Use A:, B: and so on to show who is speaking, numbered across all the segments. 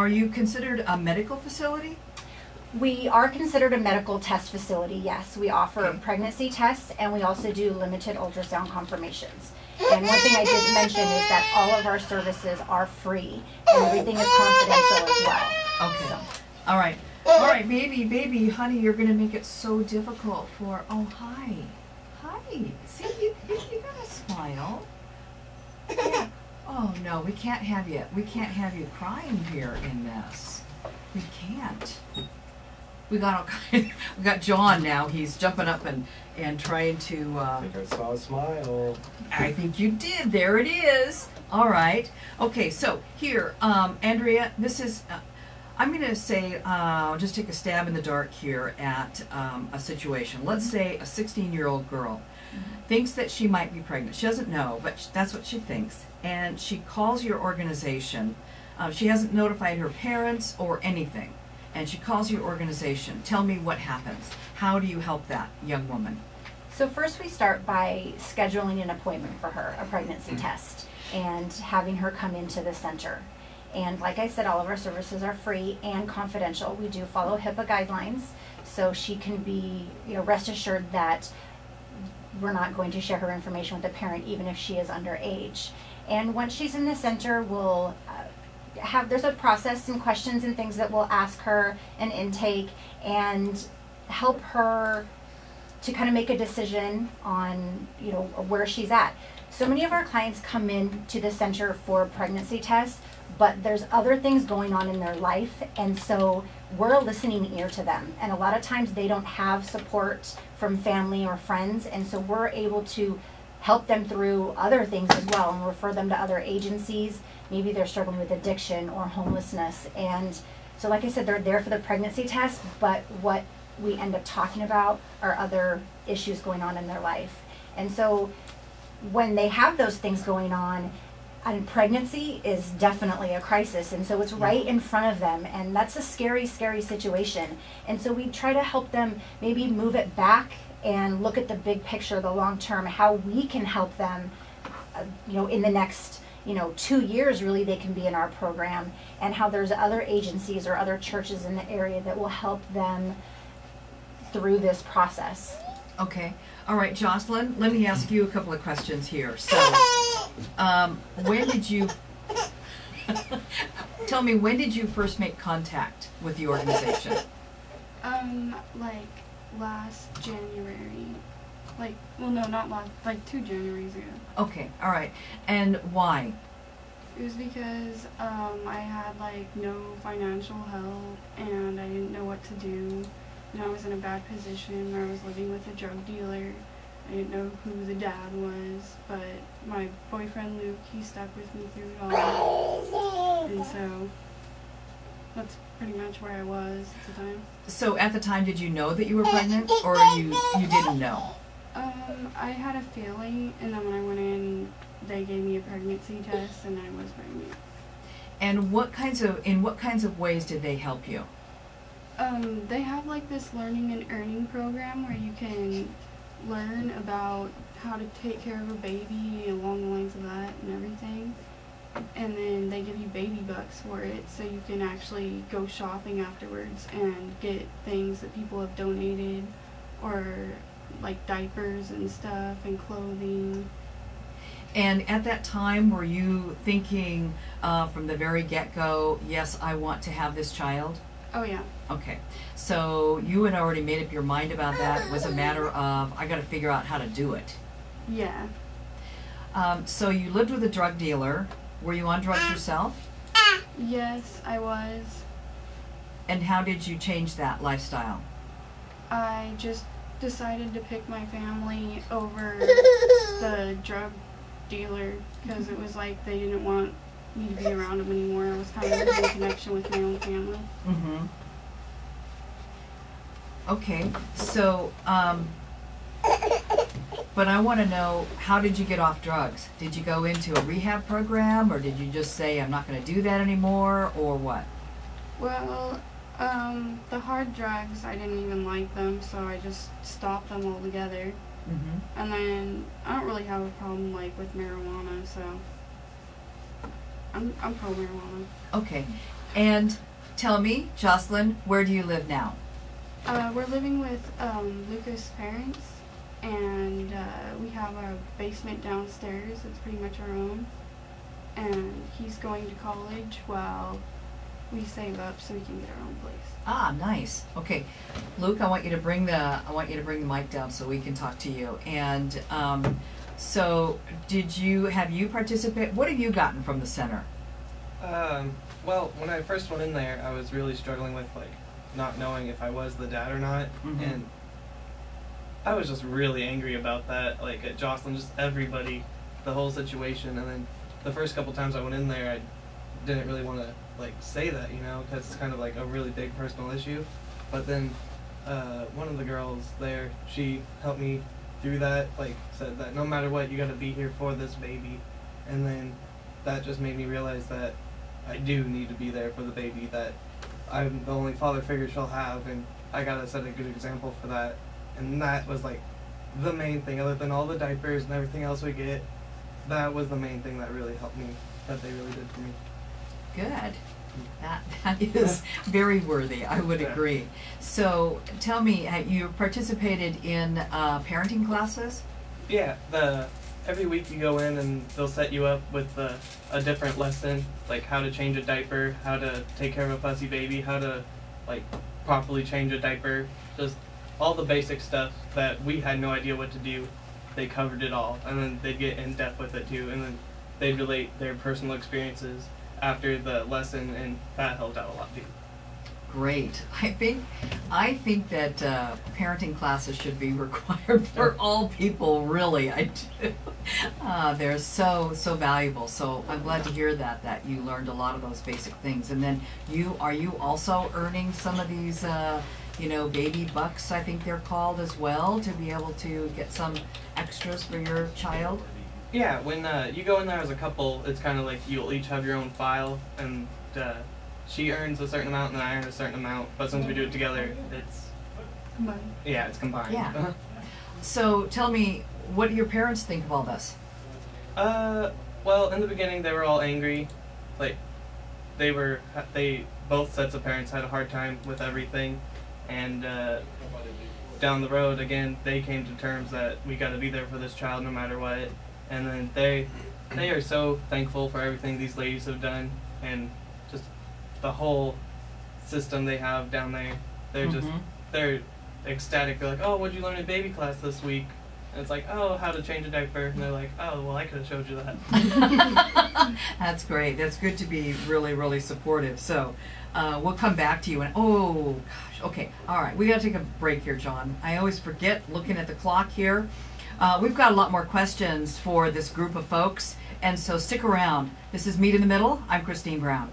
A: are you considered a medical facility?
B: We are considered a medical test facility, yes. We offer pregnancy tests, and we also do limited ultrasound confirmations. And one thing I didn't mention is that all of our services are free, and everything is confidential as well.
A: Okay. So. All right. All right, baby, honey, you're going to make it so difficult for, oh, hi. Hi. See, you got a smile. Yeah. Oh, no, we can't have you crying here in this. We can't. We got John now. He's jumping up and trying to.
C: I think I saw a smile.
A: I think you did. There it is. All right. Okay. So here, Andrea, this is. I'm going to say, just take a stab in the dark here at a situation. Let's say a 16-year-old girl thinks that she might be pregnant. She doesn't know, but that's what she thinks, and she calls your organization. She hasn't notified her parents or anything. And she calls your organization. Tell me what happens. How do you help that young woman?
B: So first we start by scheduling an appointment for her, a pregnancy test, and having her come into the center. And like I said, all of our services are free and confidential. We do follow HIPAA guidelines, so she can be, rest assured that we're not going to share her information with the parent, even if she is underage. And once she's in the center, we'll there's a process and questions and things that we'll ask her, an intake, and help her to kind of make a decision on where she's at. So many of our clients come in to the center for pregnancy tests, but there's other things going on in their life, and so we're a listening ear to them. And a lot of times they don't have support from family or friends, and so we're able to help them through other things as well and refer them to other agencies. Maybe they're struggling with addiction or homelessness. And so like I said, they're there for the pregnancy test, but what we end up talking about are other issues going on in their life. And so when they have those things going on, and pregnancy is definitely a crisis, and so it's right in front of them, and that's a scary, scary situation. And so we try to help them maybe move it back and look at the big picture, the long term, how we can help them, in the next 2 years really they can be in our program, and how there's other agencies or other churches in the area that will help them through this process.
A: Okay. All right, Jocelyn, let me ask you a couple of questions here. So, when did you, tell me, when did you first make contact with the organization?
D: Like last January. Well, no, not last, 2 Januaries ago.
A: Okay, all right. And why?
D: It was because I had no financial help, and I didn't know what to do. I was in a bad position where I was living with a drug dealer. I didn't know who the dad was, but my boyfriend Luke, he stuck with me through it all. And so that's pretty much where I was at the time.
A: So at the time, did you know that you were pregnant, or you didn't know?
D: I had a feeling, and then when I went in, they gave me a pregnancy test, and I was pregnant.
A: And in what kinds of ways did they help you?
D: They have this learning and earning program where you can learn about how to take care of a baby along the lines of that and everything. And then they give you baby bucks for it, so you can actually go shopping afterwards and get things that people have donated, or diapers and stuff and clothing.
A: And at that time, were you thinking from the very get-go, yes, I want to have this child?
D: Oh, yeah.
A: Okay. So you had already made up your mind about that. It was a matter of, I got to figure out how to do it.
D: Yeah.
A: So you lived with a drug dealer. Were you on drugs yourself?
D: Yes, I was.
A: And how did you change that lifestyle?
D: I just decided to pick my family over the drug dealer, because it was they didn't want me to be around them anymore. I was kind of losing connection with my own family.
A: Mm-hmm. Okay, so, but I want to know, how did you get off drugs? Did you go into a rehab program, or did you just say, I'm not going to do that anymore, or what?
D: Well, the hard drugs, I didn't even like them, so I just stopped them altogether.
A: Mm-hmm.
D: And then I don't really have a problem with marijuana, so I'm pro marijuana.
A: Okay. And tell me, Jocelyn, where do you live now?
D: We're living with Luca's parents, and we have a basement downstairs. It's pretty much our own. And he's going to college while we save up so we can get our own place.
A: Ah, nice. Okay, Luke, I want you to bring the mic down so we can talk to you. And so, have you participated? What have you gotten from the center?
E: Well, when I first went in there, I was really struggling with like not knowing if I was the dad or not, and I was just really angry about that. Like at Jocelyn, just everybody, the whole situation. And then the first couple times I went in there, I didn't really want to like say that, you know, because it's kind of like a really big personal issue. But then one of the girls there, she helped me through that, like said that no matter what, you got to be here for this baby. And then that just made me realize that I do need to be there for the baby, that I'm the only father figure she'll have, and I gotta set a good example for that. And that was like the main thing, other than all the diapers and everything else we get. That was the main thing that really helped me, that they really did for me.
A: Good. That is very worthy. I would agree. So tell me, you participated in parenting classes?
E: Yeah, every week you go in and they'll set you up with a different lesson, like how to change a diaper, how to take care of a fussy baby, how to like properly change a diaper, just all the basic stuff that we had no idea what to do. They covered it all, and then they'd get in depth with it too, and then they'd relate their personal experiences after the lesson, and that helped out a lot too.
A: Great. I think that parenting classes should be required for all people. Really, I do. They're so valuable. So I'm glad to hear that you learned a lot of those basic things. And then are you also earning some of these baby bucks, I think they're called, as well, to be able to get some extras for your child?
E: Yeah, when you go in there as a couple, it's kind of like you'll each have your own file, and she earns a certain amount and I earn a certain amount, but since we do it together, it's
D: combined.
E: Yeah, it's combined.
A: Yeah. So tell me, what do your parents think of all this?
E: Well, in the beginning they were all angry. Like, they both sets of parents had a hard time with everything, and down the road, again, they came to terms that we got to be there for this child no matter what. And then they are so thankful for everything these ladies have done, and just the whole system they have down there. They're ecstatic. They're like, oh, what'd you learn in baby class this week? And it's like, oh, how to change a diaper. And they're like, oh, well, I could have showed you that.
A: That's great. That's good to be really, really supportive. So we'll come back to you. And oh, gosh. Okay. All right. We got to take a break here, John. I always forget looking at the clock here. We've got a lot more questions for this group of folks. And so stick around. This is Meet in the Middle. I'm Christine Brown.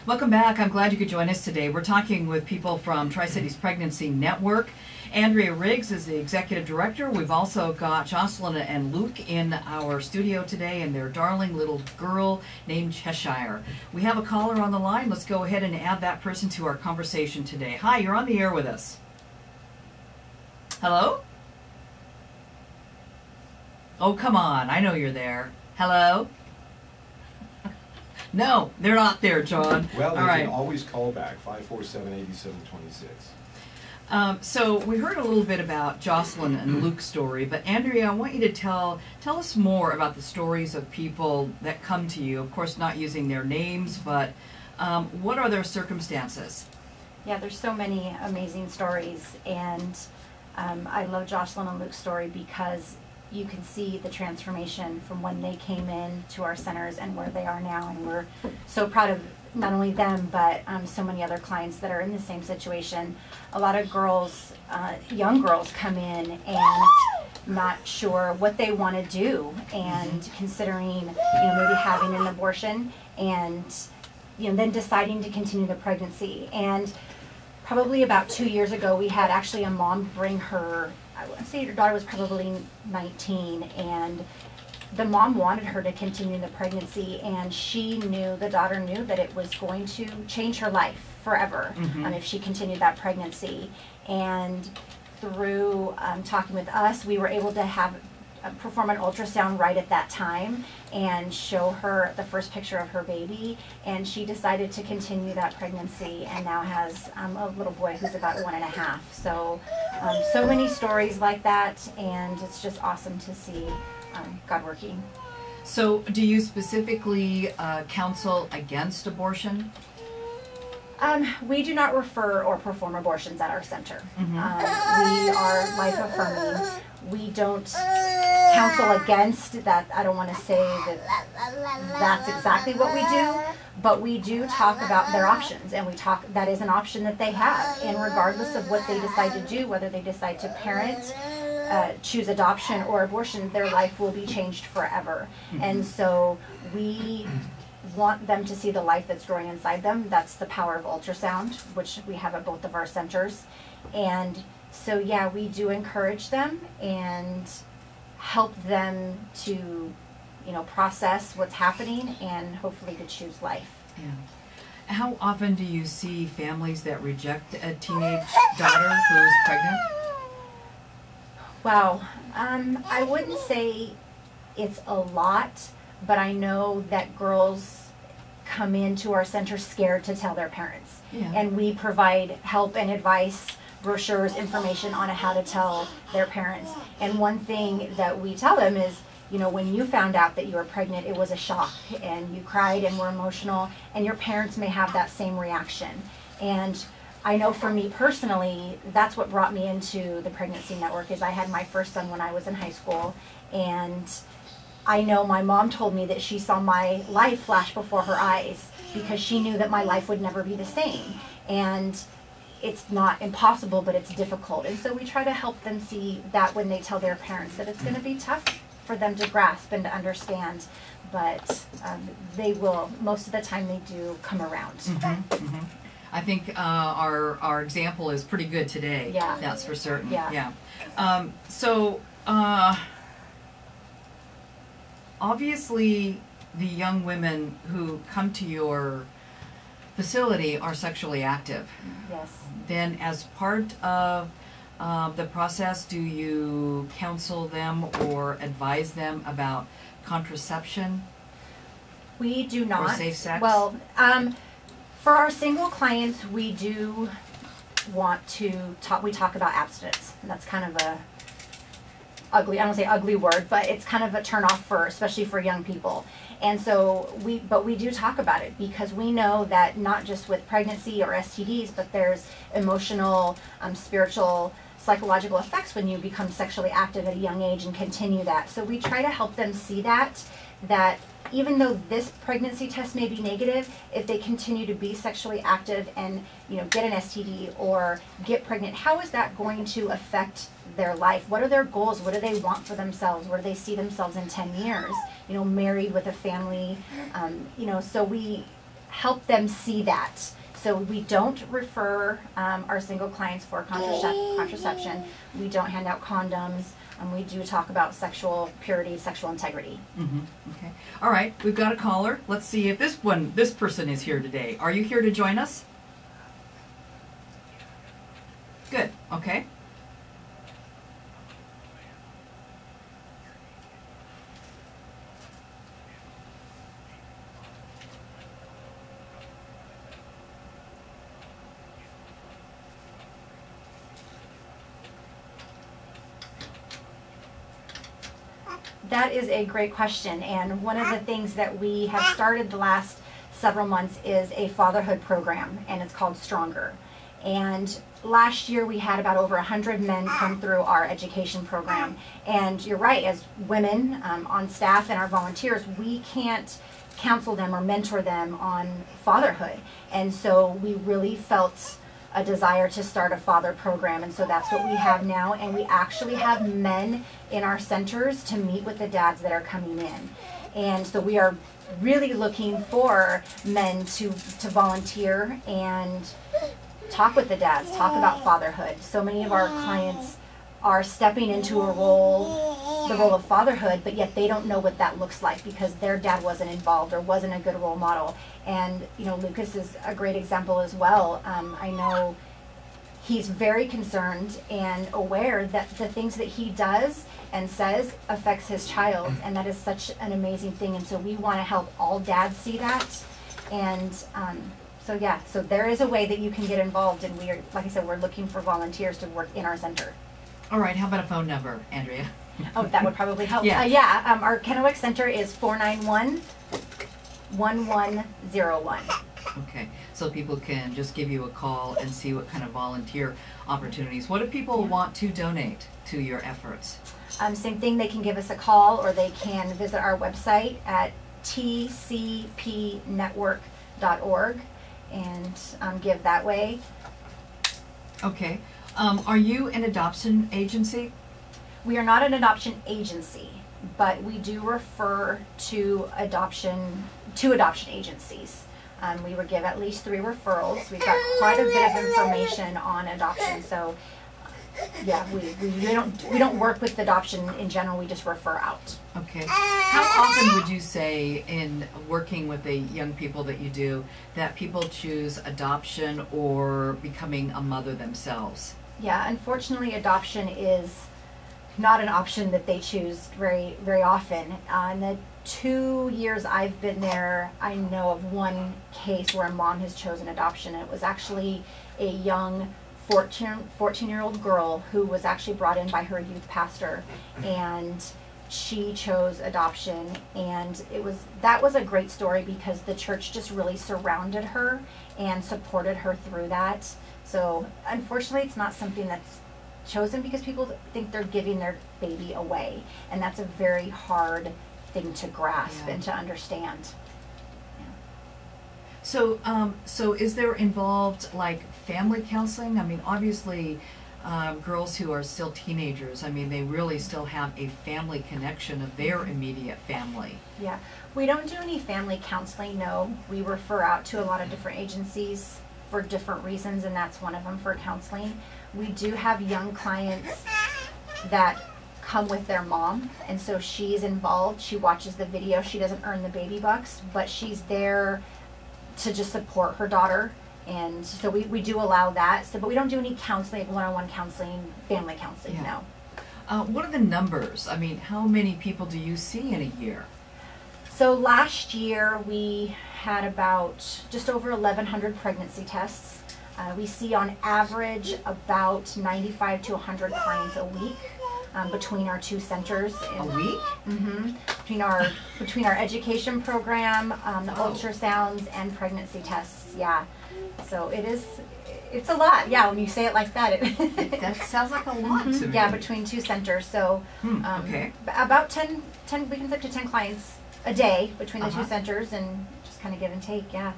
A: Welcome back. I'm glad you could join us today. We're talking with people from Tri-Cities Pregnancy Network. Andrea Riggs is the executive director. We've also got Jocelyn and Luke in our studio today, and their darling little girl named Cheshire. We have a caller on the line. Let's go ahead and add that person to our conversation today. Hi, you're on the air with us. Hello? Oh, come on. I know you're there. Hello? No, they're not there, John.
F: Well, they
A: All right.
F: can always call back, 547-8726.
A: So we heard a little bit about Jocelyn and Luke's story, but Andrea, I want you to tell us more about the stories of people that come to you. Of course, not using their names, but what are their circumstances?
B: Yeah, there's so many amazing stories, and I love Jocelyn and Luke's story because you can see the transformation from when they came in to our centers and where they are now, and we're so proud of not only them, but so many other clients that are in the same situation. A lot of girls, young girls, come in and not sure what they want to do, and considering, maybe having an abortion, and then deciding to continue the pregnancy. And probably about 2 years ago, we had actually a mom bring her, I would say her daughter was probably 19, and the mom wanted her to continue the pregnancy, and the daughter knew that it was going to change her life forever if she continued that pregnancy. And through talking with us, we were able to have perform an ultrasound right at that time and show her the first picture of her baby, and she decided to continue that pregnancy and now has a little boy who's about 1.5. So so many stories like that, and it's just awesome to see God working.
A: So do you specifically counsel against abortion?
B: We do not refer or perform abortions at our center.
A: Mm-hmm.
B: We are life affirming. We don't counsel against that. I don't want to say that that's exactly what we do, but we do talk about their options, and that is an option that they have. And regardless of what they decide to do, whether they decide to parent, choose adoption or abortion, their life will be changed forever. Mm-hmm. And so we want them to see the life that's growing inside them. That's the power of ultrasound, which we have at both of our centers. And so yeah, we do encourage them and help them to, process what's happening and hopefully to choose life.
A: Yeah. How often do you see families that reject a teenage daughter who's pregnant?
B: Wow, I wouldn't say it's a lot, but I know that girls come into our center scared to tell their parents. Yeah. And we provide help and advice, brochures, information on how to tell their parents. And one thing that we tell them is, when you found out that you were pregnant, it was a shock, and you cried and were emotional, and your parents may have that same reaction. And I know for me personally, that's what brought me into the Pregnancy Network. Is I had my first son when I was in high school, and I know my mom told me that she saw my life flash before her eyes because she knew that my life would never be the same. And it's not impossible, but it's difficult. And so we try to help them see that when they tell their parents that it's going to be tough for them to grasp and to understand. But they will, most of the time they do come around.
A: Mm-hmm, mm-hmm. I think our example is pretty good today.
B: Yeah.
A: That's for certain.
B: Yeah.
A: Obviously, the young women who come to your facility are sexually active.
B: Yes.
A: Then, as part of the process, do you counsel them or advise them about contraception?
B: We do not.
A: Or safe sex?
B: Well, for our single clients, we do want to talk. We talk about abstinence, and that's kind of a ugly, I don't say ugly word, but it's kind of a turn off especially for young people. And so we do talk about it because we know that not just with pregnancy or STDs, but there's emotional, spiritual, psychological effects when you become sexually active at a young age and continue that. So we try to help them see that even though this pregnancy test may be negative, if they continue to be sexually active and get an STD or get pregnant, how is that going to affect their life? What are their goals? What do they want for themselves? Where do they see themselves in 10 years? Married with a family. So we help them see that. So we don't refer our single clients for contraception. We don't hand out condoms. We do talk about sexual purity, sexual integrity.
A: Mm-hmm. Okay. All right. We've got a caller. Let's see if this person is here today. Are you here to join us? Good. Okay.
B: That is a great question, and one of the things that we have started the last several months is a fatherhood program, and it's called Stronger. And last year we had about over 100 men come through our education program. And you're right, as women on staff and our volunteers, we can't counsel them or mentor them on fatherhood. And so we really felt a desire to start a father program, and so that's what we have now. And we actually have men in our centers to meet with the dads that are coming in. And so we are really looking for men to volunteer and talk with the dads, talk about fatherhood. So many of our clients are stepping into the role of fatherhood, but yet they don't know what that looks like because their dad wasn't involved or wasn't a good role model. And Lucas is a great example as well. I know he's very concerned and aware that the things that he does and says affects his child, and that is such an amazing thing. And so we want to help all dads see that. And so yeah, so there is a way that you can get involved, and we are, like I said, we're looking for volunteers to work in our center.
A: All right, how about a phone number, Andrea?
B: Oh, that would probably help.
A: Yeah.
B: Our Kennewick Center is 491-1101.
A: Okay, so people can just give you a call and see what kind of volunteer opportunities. What if people want to donate to your efforts?
B: Same thing, they can give us a call, or they can visit our website at tcpnetwork.org and give that way.
A: Okay, are you an adoption agency?
B: We are not an adoption agency, but we do refer to adoption agencies. We would give at least 3 referrals. We've got quite a bit of information on adoption, so yeah, we don't work with adoption in general. We just refer out.
A: Okay. How often would you say in working with the young people that you do that people choose adoption or becoming a mother themselves?
B: Yeah, unfortunately, adoption is not an option that they choose very, very often. In the 2 years I've been there, I know of one case where a mom has chosen adoption. It was actually a young 14-year-old girl who was actually brought in by her youth pastor, and she chose adoption. And that was a great story because the church just really surrounded her and supported her through that. So unfortunately, it's not something that's chosen because people think they're giving their baby away, and that's a very hard thing to grasp and to understand.
A: So, so is there involved like family counseling? I mean, obviously, girls who are still teenagers, I mean, they really still have a family connection of their immediate family.
B: Yeah, we don't do any family counseling, no. We refer out to a lot of different agencies for different reasons, and that's one of them for counseling. We do have young clients that come with their mom, and so she's involved. She watches the video. She doesn't earn the baby bucks, but she's there to just support her daughter, and so we do allow that. So, but we don't do any counseling, one-on-one counseling, family counseling, no.
A: What are the numbers? I mean, how many people do you see in a year?
B: So last year we had about just over 1,100 pregnancy tests. We see on average about 95 to 100 clients a week between our 2 centers.
A: A week?
B: Mm-hmm. Between our education program, the ultrasounds, and pregnancy tests. Yeah. So it's a lot. Yeah, when you say it like that,
A: that sounds like a lot to me.
B: Yeah, between 2 centers. So
A: okay.
B: About 10 we can up to 10 clients a day between the 2 centers, and just kind of give and take. Yeah.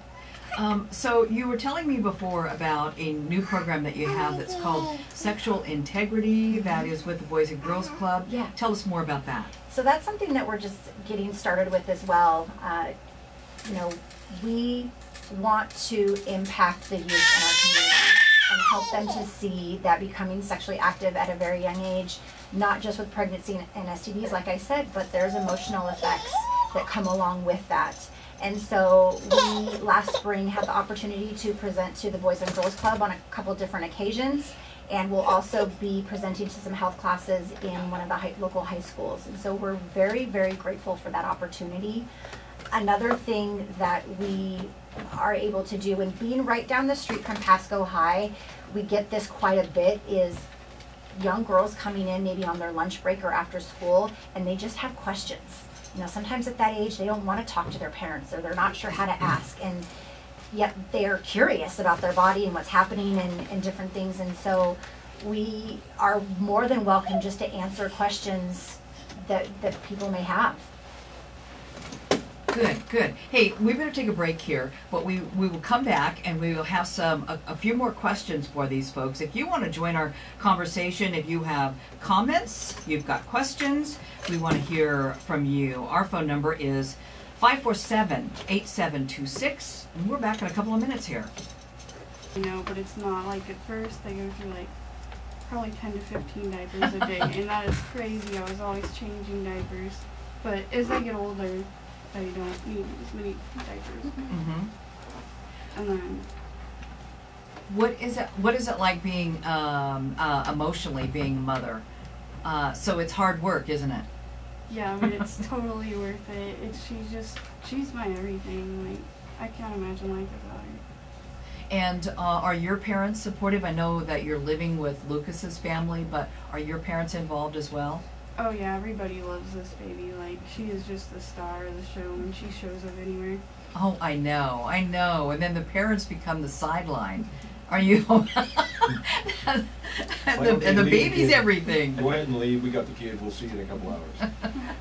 A: So you were telling me before about a new program that you have that's called Sexual Integrity, that is with the Boys and Girls Club.
B: Yeah.
A: Tell us more about that.
B: So that's something that we're just getting started with as well. We want to impact the youth in our community and help them to see that becoming sexually active at a very young age, not just with pregnancy and STDs, like I said, but there's emotional effects that come along with that. And so we last spring had the opportunity to present to the Boys and Girls Club on a couple different occasions, and we'll also be presenting to some health classes in one of the local high schools. And so we're very, very grateful for that opportunity. Another thing that we are able to do, and being right down the street from Pasco High, we get this quite a bit, is young girls coming in maybe on their lunch break or after school, and they just have questions. Sometimes at that age they don't want to talk to their parents, or they're not sure how to ask, and yet they're curious about their body and what's happening and different things. And so we are more than welcome just to answer questions that people may have.
A: Good, good. Hey, we better take a break here, but we will come back and we will have a few more questions for these folks. If you want to join our conversation, if you have comments, you've got questions, we want to hear from you. Our phone number is 547-8726, and we're back in a couple of minutes here.
D: But it's not. Like at first they go through like probably 10 to 15 diapers a day, and that is crazy. I was always changing diapers, but as I get older, I don't need as many diapers.
A: Mm-hmm.
D: And then,
A: what is it like being emotionally being a mother? So it's hard work, isn't it?
D: Yeah, but it's totally worth it. She's my everything. Like, I can't imagine life without her.
A: And are your parents supportive? I know that you're living with Lucas's family, but are your parents involved as well?
D: Oh yeah, everybody loves this baby. Like, she is just the star of the show when she shows up anywhere.
A: Oh, I know. And then the parents become the sideline. Are you? and the baby's everything.
G: Go ahead and leave. We got the kid. We'll see you in a couple hours.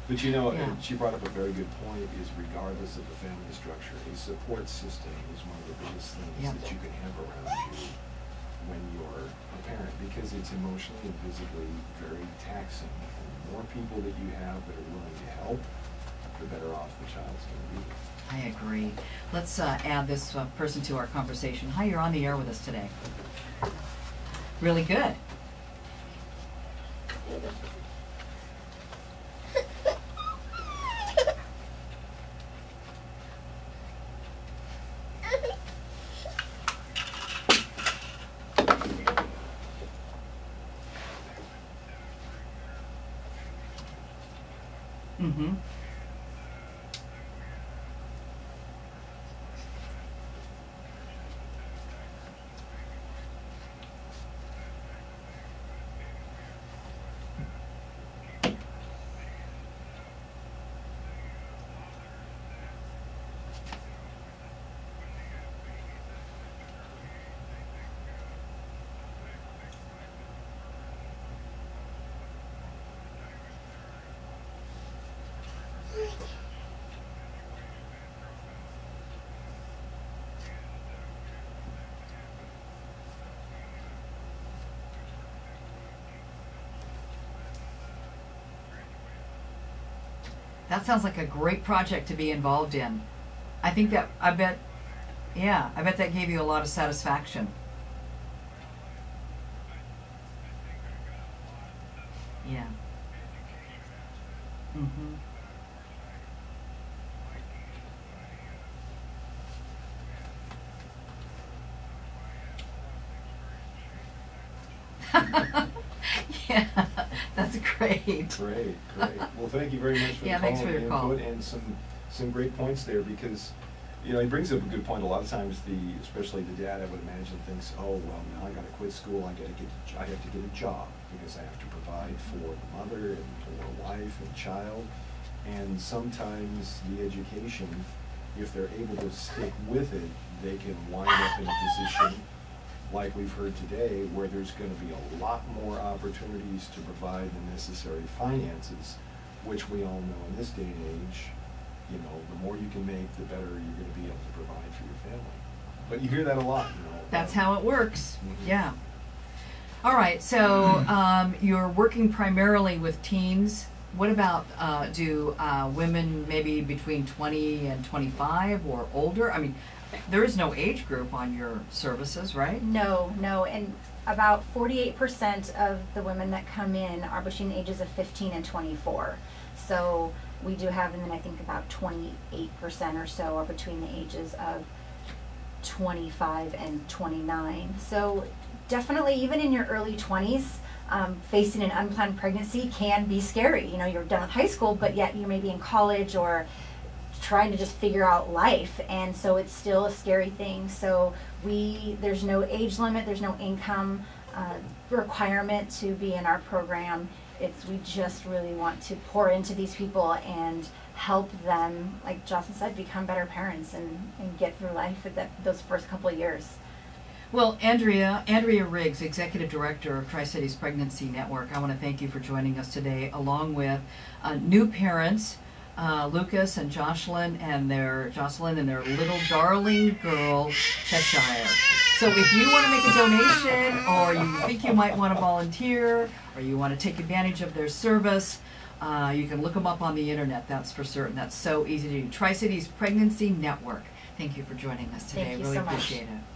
G: But you know,
A: Yeah.
G: she brought up a very good point, is regardless of the family structure, a support system is one of the biggest things
A: Yep.
G: that you can have around you when you're a parent, because it's emotionally and physically very taxing. And the more people that you have that are willing to help, the better off the child's going to be.
A: I agree. Let's add this person to our conversation. Hi, you're on the air with us today. Really good. Mm-hmm. That sounds like a great project to be involved in. I bet that gave you a lot of satisfaction. Yeah. Mm-hmm. Yeah, that's great.
G: Great. Well, thank you very much for
A: Yeah,
G: the
A: thanks
G: call
A: for your
G: and
A: call.
G: input and some great points there, because he brings up a good point. A lot of times, especially the dad, I would imagine, thinks, oh well, now I got to quit school. I have to get a job because I have to provide for the mother and for wife and child. And sometimes the education, if they're able to stick with it, they can wind up in a position like we've heard today, where there's going to be a lot more opportunities to provide the necessary finances, which we all know in this day and age, the more you can make, the better you're going to be able to provide for your family. But you hear that a lot,
A: That's how it works.
G: Mhm.
A: Yeah. All right. So you're working primarily with teens. What about do women maybe between 20 and 25 or older? I mean, there is no age group on your services, right?
B: No, and about 48% of the women that come in are between the ages of 15 and 24. So we do have, and then I think about 28% or so are between the ages of 25 and 29. So definitely, even in your early 20s, facing an unplanned pregnancy can be scary. You're done with high school, but yet you may be in college or trying to just figure out life, and so it's still a scary thing. So there's no age limit, there's no income requirement to be in our program. We just really want to pour into these people and help them, like Jocelyn said, become better parents and get through life with those first couple of years.
A: Well, Andrea Riggs, Executive Director of Tri-Cities Pregnancy Network, I want to thank you for joining us today, along with new parents, Lucas and Jocelyn and their little darling girl, Cheshire. So if you want to make a donation, or you think you might want to volunteer, or you want to take advantage of their service, you can look them up on the internet, that's for certain. That's so easy to do. Tri-Cities Pregnancy Network. Thank you for joining us today.
B: Thank you
A: Really
B: so much.
A: appreciate it.